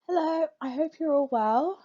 Hello, I hope you're all well,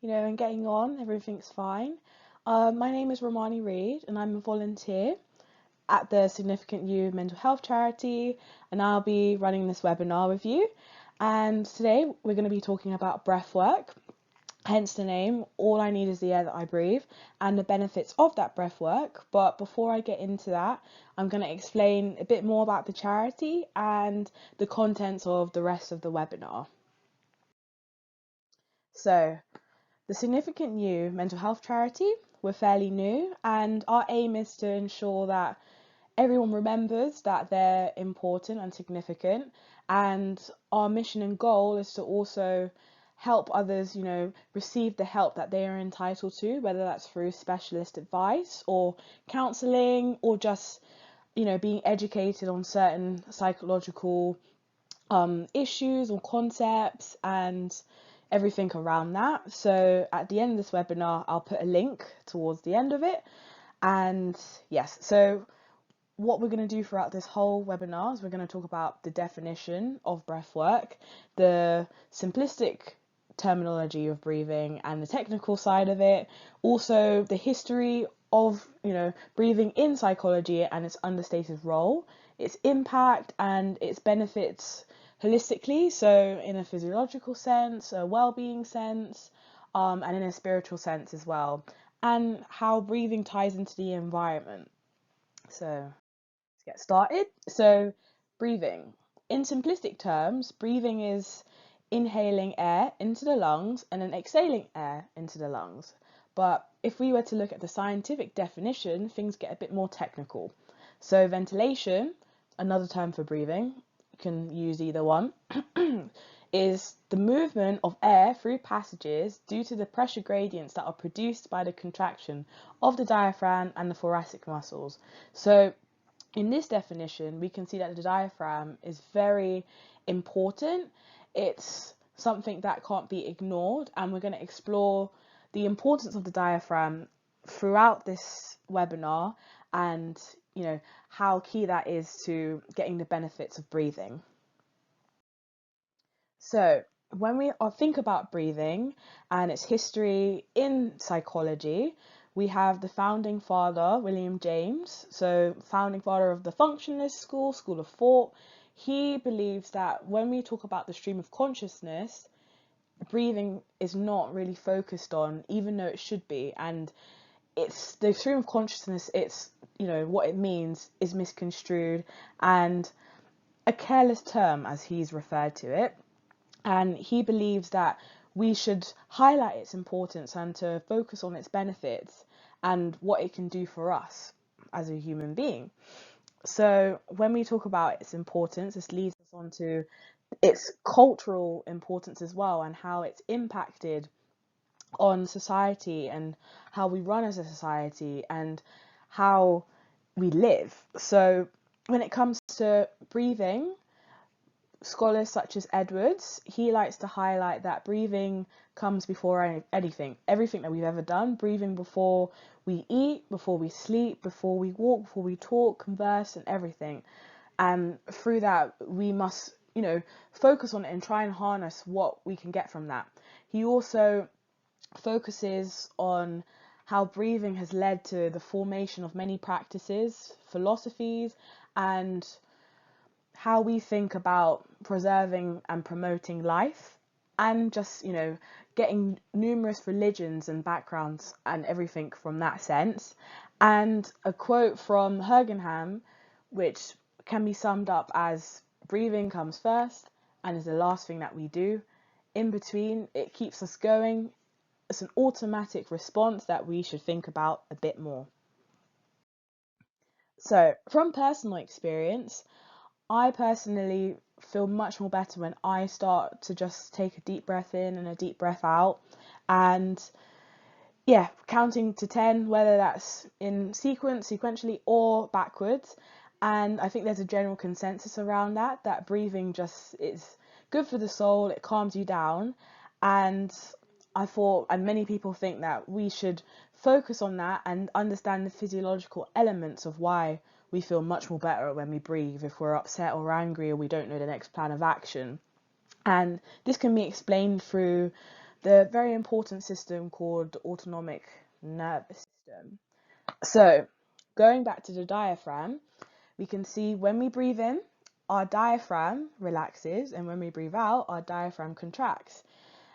and getting on, everything's fine. My name is Romani Reed, and I'm a volunteer at the Significant You Mental Health Charity, and I'll be running this webinar with you. And today we're going to be talking about breath work, hence the name, All I Need is the Air That I Breathe, and the benefits of that breath work. But before I get into that, I'm going to explain a bit more about the charity and the contents of the rest of the webinar. So, the Significant You Mental Health Charity, we're fairly new, and our aim is to ensure that everyone remembers that they're important and significant. And our mission and goal is to also help others, receive the help that they are entitled to, whether that's through specialist advice or counselling or just, being educated on certain psychological issues or concepts and everything around that. So at the end of this webinar, I'll put a link towards the end of it. And yes, so what we're going to do throughout this whole webinar is we're going to talk about the definition of breath work, the simplistic terminology of breathing and the technical side of it, also the history of breathing in psychology and its understated role, its impact and its benefits holistically, so in a physiological sense, a well-being sense, and in a spiritual sense as well, and how breathing ties into the environment. So let's get started. So breathing. In simplistic terms, breathing is inhaling air into the lungs and then exhaling air into the lungs. But if we were to look at the scientific definition, things get a bit more technical. So ventilation, another term for breathing, you can use either one, is the movement of air through passages due to the pressure gradients that are produced by the contraction of the diaphragm and the thoracic muscles. So in this definition, we can see that the diaphragm is very important. It's something that can't be ignored, and we're going to explore the importance of the diaphragm throughout this webinar and how key that is to getting the benefits of breathing. So when we think about breathing and its history in psychology, we have the founding father, William James, so founding father of the functionalist school of thought. He believes that when we talk about the stream of consciousness, breathing is not really focused on, even though it should be. And it's the stream of consciousness, it's, what it means is misconstrued and a careless term, as he's referred to it. And he believes that we should highlight its importance and to focus on its benefits and what it can do for us as a human being. So when we talk about its importance, this leads us on to its cultural importance as well, and how it's impacted on society and how we run as a society and how we live. So when it comes to breathing, scholars such as Edwards, he likes to highlight that breathing comes before anything, everything that we've ever done. Breathing before we eat, before we sleep, before we walk, before we talk, converse, and everything. And through that, we must, focus on it and try and harness what we can get from that. He also focuses on how breathing has led to the formation of many practices, philosophies, and how we think about preserving and promoting life, and just getting numerous religions and backgrounds and everything from that sense. And a quote from Hergenham, which can be summed up as breathing comes first and is the last thing that we do. In between, it keeps us going. It's an automatic response that we should think about a bit more. So from personal experience, I personally feel much more better when I start to just take a deep breath in and a deep breath out, and counting to 10, whether that's in sequentially or backwards. And I think there's a general consensus around that breathing just is good for the soul, it calms you down. And I thought, and many people think, that we should focus on that and understand the physiological elements of why we feel much more better when we breathe, if we're upset or angry or we don't know the next plan of action. And this can be explained through the very important system called the autonomic nervous system. So, going back to the diaphragm, we can see when we breathe in, our diaphragm relaxes, and when we breathe out, our diaphragm contracts.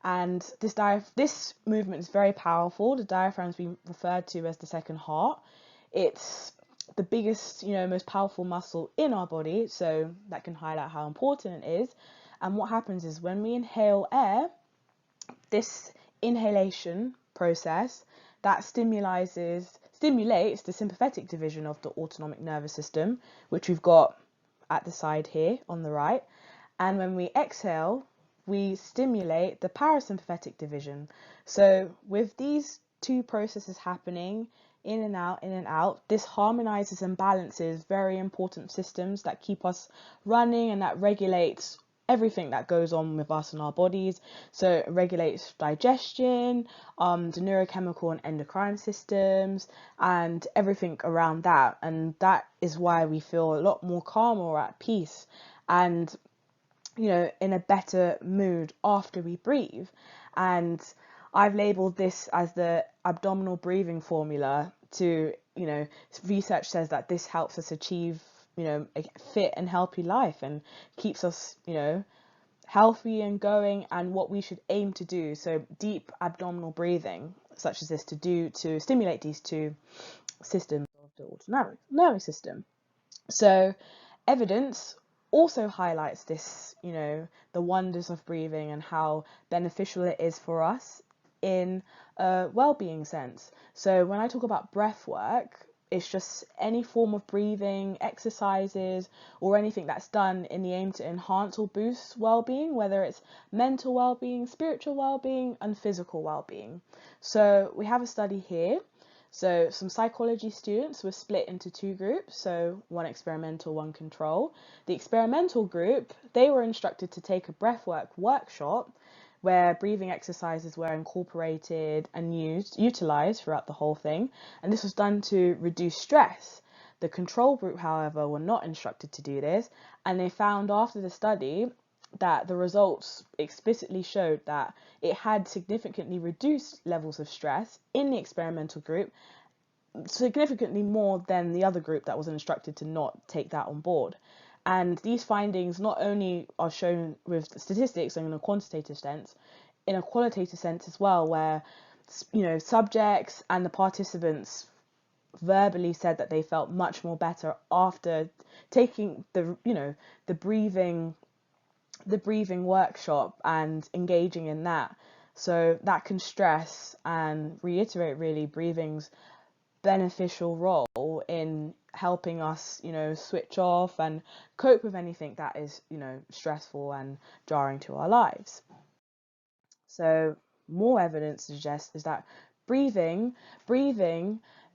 And this movement is very powerful. The diaphragm has been referred to as the second heart. It's the biggest, most powerful muscle in our body, so that can highlight how important it is. And what happens is when we inhale air, this inhalation process that stimulates the sympathetic division of the autonomic nervous system, which we've got at the side here on the right. And when we exhale, we stimulate the parasympathetic division. So with these two processes happening in and out, this harmonizes and balances very important systems that keep us running and that regulates everything that goes on with us in our bodies. So it regulates digestion, the neurochemical and endocrine systems, and everything around that. And that is why we feel a lot more calm or at peace and in a better mood after we breathe. And I've labeled this as the abdominal breathing formula to, research says that this helps us achieve, a fit and healthy life and keeps us, healthy and going, and what we should aim to do. So deep abdominal breathing, such as this, to stimulate these two systems of the autonomic nervous system. So evidence also highlights this, the wonders of breathing and how beneficial it is for us in a well-being sense. So when I talk about breath work, it's just any form of breathing exercises or anything that's done in the aim to enhance or boost well-being, whether it's mental well-being, spiritual well-being, and physical well-being. So we have a study here. So some psychology students were split into two groups, so one experimental, one control. The experimental group, they were instructed to take a breathwork workshop where breathing exercises were incorporated and utilized throughout the whole thing, and this was done to reduce stress. The control group, however, were not instructed to do this, and they found after the study that the results explicitly showed that it had significantly reduced levels of stress in the experimental group, significantly more than the other group that was instructed to not take that on board. And these findings not only are shown with statistics and in a quantitative sense, in a qualitative sense as well, where subjects and the participants verbally said that they felt much more better after taking the breathing workshop and engaging in that. So that can stress and reiterate really breathing's beneficial role in helping us, switch off and cope with anything that is, stressful and jarring to our lives. So more evidence suggests is that breathing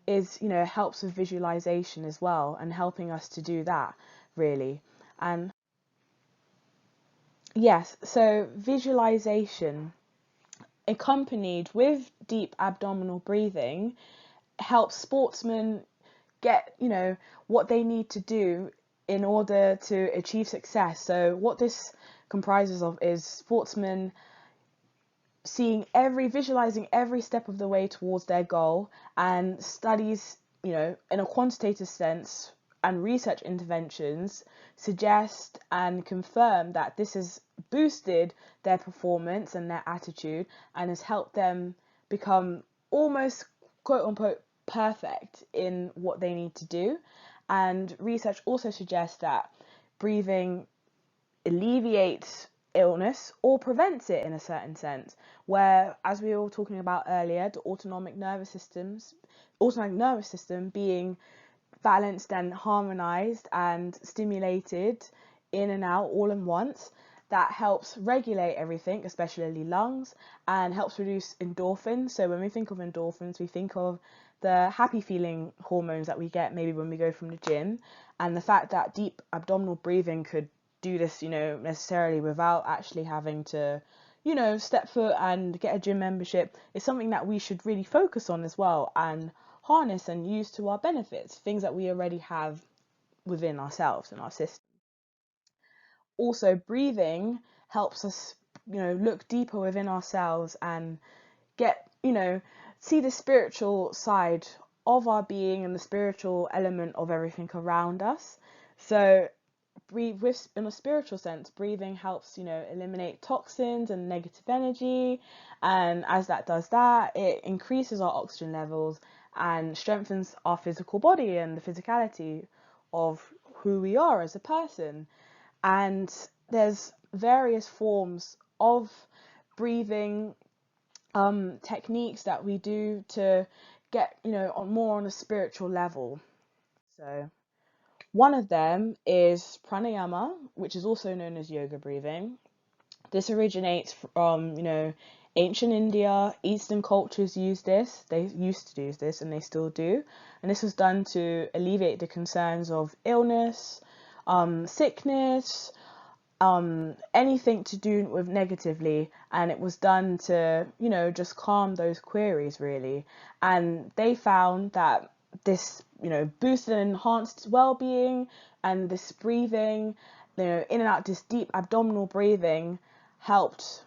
is, helps with visualization as well, and helping us to do that really. And yes, so visualization accompanied with deep abdominal breathing helps sportsmen get, what they need to do in order to achieve success. So what this comprises of is sportsmen visualizing every step of the way towards their goal, and studies, in a quantitative sense and research interventions suggest and confirm that this has boosted their performance and their attitude and has helped them become almost quote unquote perfect in what they need to do. And research also suggests that breathing alleviates illness or prevents it in a certain sense, where, as we were talking about earlier, the autonomic nervous system being balanced and harmonized and stimulated in and out all in once, that helps regulate everything, especially lungs, and helps reduce endorphins. So when we think of endorphins, we think of the happy feeling hormones that we get maybe when we go from the gym, and the fact that deep abdominal breathing could do this, necessarily without actually having to, step foot and get a gym membership, is something that we should really focus on as well and harness and use to our benefits, things that we already have within ourselves and our system. Also, breathing helps us, look deeper within ourselves and get, see the spiritual side of our being and the spiritual element of everything around us. So in a spiritual sense, breathing helps, eliminate toxins and negative energy. And as that does that, it increases our oxygen levels and strengthens our physical body and the physicality of who we are as a person. And there's various forms of breathing techniques that we do to get, more on a spiritual level. So one of them is pranayama, which is also known as yoga breathing. This originates from, ancient India. Eastern cultures use this. They used to use this and they still do. And this was done to alleviate the concerns of illness, sickness, anything to do with negatively. And it was done to, just calm those queries really. And they found that this, boosted and enhanced well-being, and this breathing, in and out, this deep abdominal breathing helped,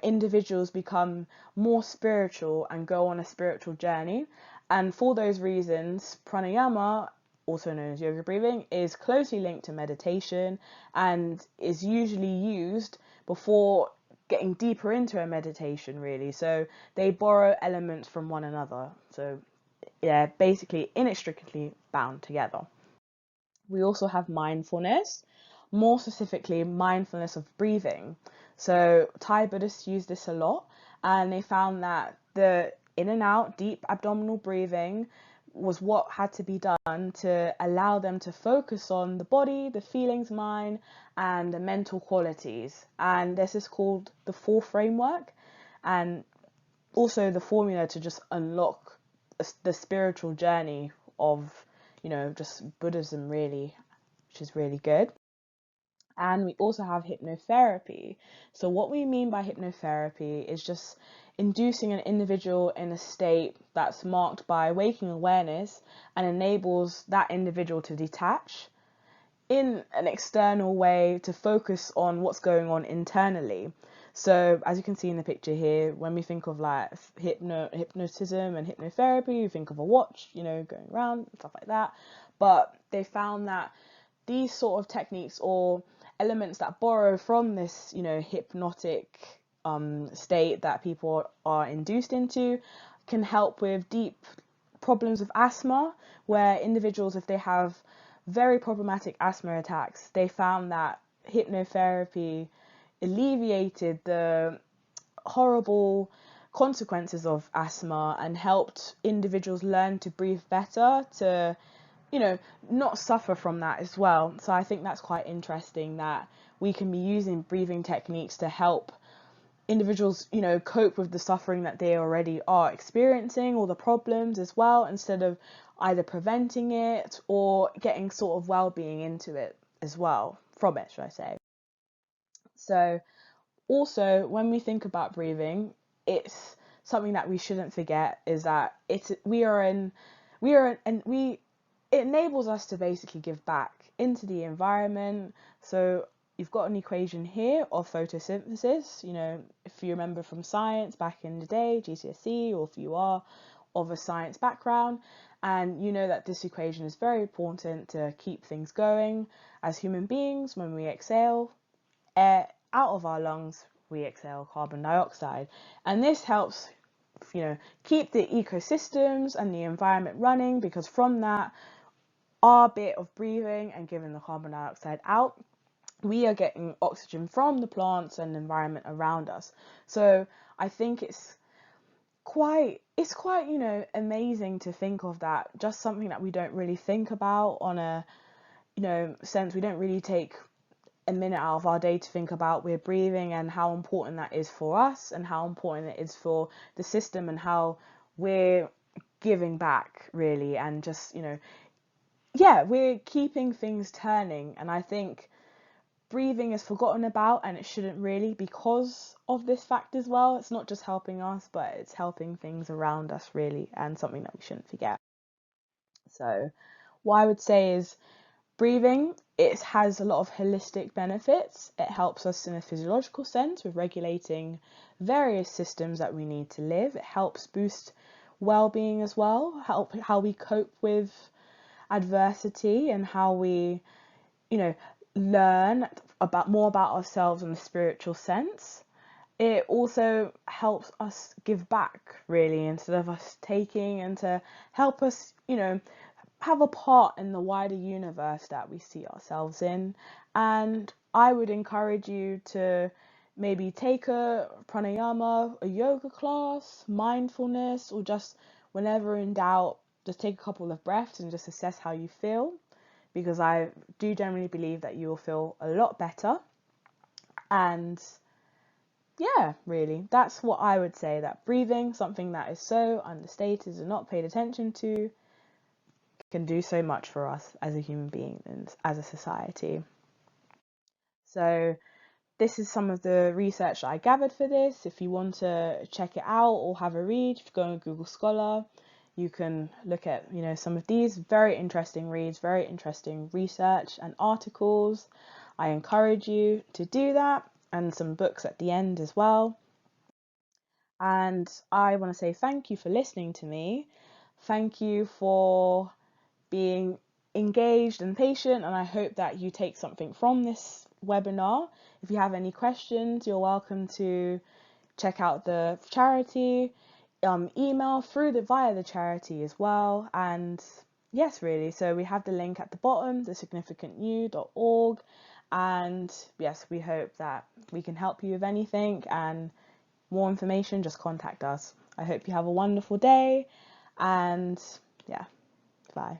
individuals become more spiritual and go on a spiritual journey. And for those reasons, pranayama, also known as yoga breathing, is closely linked to meditation and is usually used before getting deeper into a meditation really. So they borrow elements from one another. So yeah, basically inextricably bound together. We also have mindfulness, more specifically mindfulness of breathing. So Thai Buddhists use this a lot, and they found that the in and out deep abdominal breathing was what had to be done to allow them to focus on the body, the feelings, mind, and the mental qualities. And this is called the 4 framework, and also the formula to just unlock the spiritual journey of, just Buddhism really, which is really good. And we also have hypnotherapy. So what we mean by hypnotherapy is just inducing an individual in a state that's marked by waking awareness and enables that individual to detach in an external way to focus on what's going on internally. So as you can see in the picture here, when we think of like hypnotism and hypnotherapy, we think of a watch, going around and stuff like that. But they found that these sort of techniques or elements that borrow from this, hypnotic state that people are induced into can help with deep problems of asthma, where individuals, if they have very problematic asthma attacks, they found that hypnotherapy alleviated the horrible consequences of asthma and helped individuals learn to breathe better, to, not suffer from that as well. So I think that's quite interesting that we can be using breathing techniques to help individuals, cope with the suffering that they already are experiencing, or the problems as well, instead of either preventing it or getting sort of well-being into it as well, from it, should I say. So also, when we think about breathing, it's something that we shouldn't forget is that it enables us to basically give back into the environment. So you've got an equation here of photosynthesis. If you remember from science back in the day, GCSE, or if you are of a science background, and you know that this equation is very important to keep things going. As human beings, when we exhale air out of our lungs, we exhale carbon dioxide, and this helps, keep the ecosystems and the environment running, because from that, our bit of breathing and giving the carbon dioxide out, we are getting oxygen from the plants and the environment around us. So I think it's quite amazing to think of that, just something that we don't really think about on a sense. We don't really take a minute out of our day to think about we're breathing and how important that is for us and how important it is for the system and how we're giving back really, and just we're keeping things turning. And I think breathing is forgotten about, and it shouldn't really, because of this fact as well. It's not just helping us, but it's helping things around us really, and something that we shouldn't forget. So what I would say is Breathing, it has a lot of holistic benefits. It helps us in a physiological sense with regulating various systems that we need to live. It helps boost well-being as well, help how we cope with adversity and how we, learn more about ourselves in the spiritual sense. It also helps us give back, really, instead of us taking, and to help us, have a part in the wider universe that we see ourselves in. And I would encourage you to maybe take a pranayama, a yoga class, mindfulness, or just whenever in doubt, just take a couple of breaths and just assess how you feel, because I do generally believe that you will feel a lot better. And yeah, really, that's what I would say, that breathing, something that is so understated and not paid attention to, can do so much for us as a human being and as a society. So this is some of the research that I gathered for this. If you want to check it out or have a read, go on Google Scholar. You can look at, some of these very interesting reads, very interesting research and articles. I encourage you to do that, and some books at the end as well. And I want to say thank you for listening to me. Thank you for being engaged and patient, and I hope that you take something from this webinar. If you have any questions, you're welcome to check out the charity, email via the charity as well. And yes, really, so we have the link at the bottom, thesignificantyou.org, and yes, we hope that we can help you with anything, and more information, just contact us. I hope you have a wonderful day, and yeah, bye.